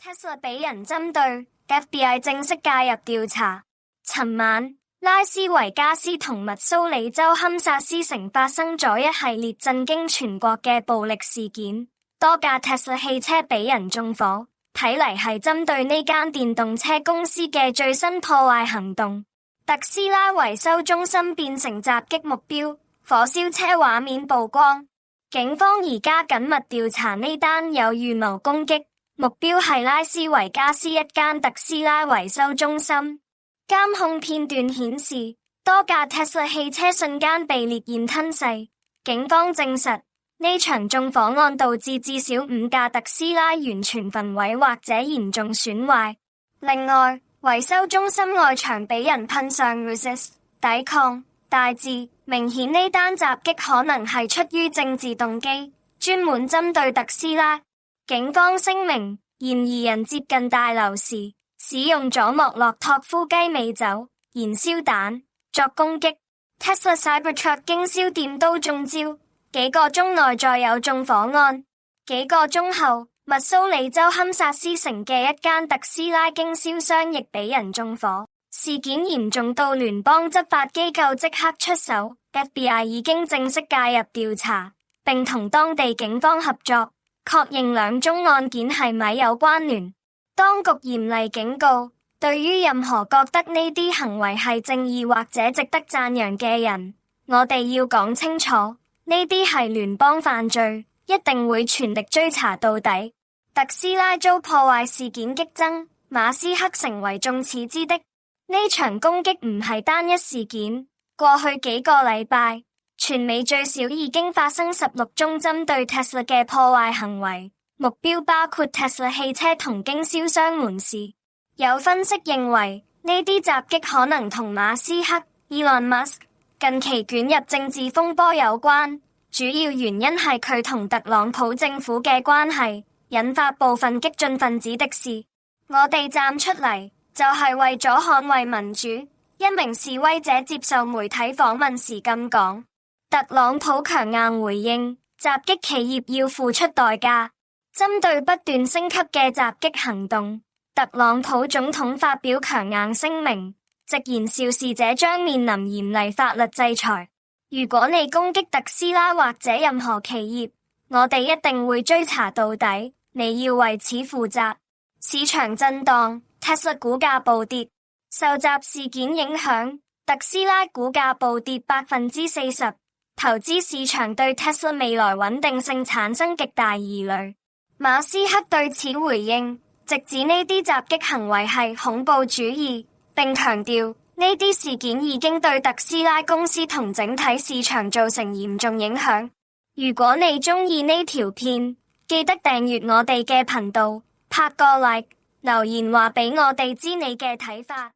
Tesla 俾人針對 ，FBI 正式介入調查。尋晚，拉斯維加斯同密蘇里州堪薩斯城發生咗一系列震驚全國嘅暴力事件，多架 Tesla 汽車俾人縱火，睇嚟係針對呢間電動車公司嘅最新破壞行動。特斯拉維修中心變成襲擊目標，火燒車畫面曝光。警方而家緊密調查呢單有預謀攻擊，目標係拉斯維加斯一間特斯拉維修中心。監控片段顯示，多架 Tesla 汽車瞬間被烈焰吞噬。警方證實，呢場縱火案導致至少5架特斯拉完全焚毀或者嚴重損壞。另外，維修中心外牆俾人噴上 resist 抵抗大字，明顯呢單襲擊可能係出於政治動機，專門針對特斯拉。警方聲明，嫌疑人接近大樓時，使用咗莫洛托夫雞尾酒、燃燒彈作攻擊。Tesla Cybertruck 經銷電都中招，幾個鐘內再有縱火案。幾個鐘後，密蘇里州堪薩斯城嘅一間特斯拉經銷商亦俾人縱火，事件嚴重到聯邦執法機構即刻出手。FBI 已經正式介入調查，並同當地警方合作，確認兩宗案件係咪有關聯。當局嚴厲警告，對於任何覺得呢啲行為係正義或者值得讚揚嘅人，我哋要講清楚，呢啲係聯邦犯罪，一定會全力追查到底。特斯拉遭破壞事件激增，馬斯克成為眾矢之的。呢場攻擊唔係單一事件，過去幾個禮拜，全美最少已經發生16宗針對 Tesla 嘅破壞行為，目標包括 Tesla 汽車同經銷商門市。有分析認為，呢啲襲擊可能同馬斯克 Elon Musk 近期捲入政治風波有關，主要原因係佢同特朗普政府嘅關係，引發部分激進分子的事。我哋站出嚟，就係為咗捍衛民主。一名示威者接受媒體訪問時咁講。特朗普強硬回應，襲擊企業要付出代價。針對不斷升級嘅襲擊行動，特朗普總統發表強硬聲明，直言肇事者將面臨嚴厲法律制裁。如果你攻擊特斯拉或者任何企業，我哋一定會追查到底，你要為此負責。市場震盪， Tesla 股價暴跌。受襲事件影響，特斯拉股價暴跌40%，投資市場對 Tesla 未來穩定性產生極大疑慮。馬斯克對此回應，直指呢啲襲擊行為係恐怖主義，並強調呢啲事件已經對特斯拉公司同整體市場造成嚴重影響。如果你鍾意呢條片，記得訂閱我哋嘅頻道，拍個 like，留言話俾我哋知你嘅睇法。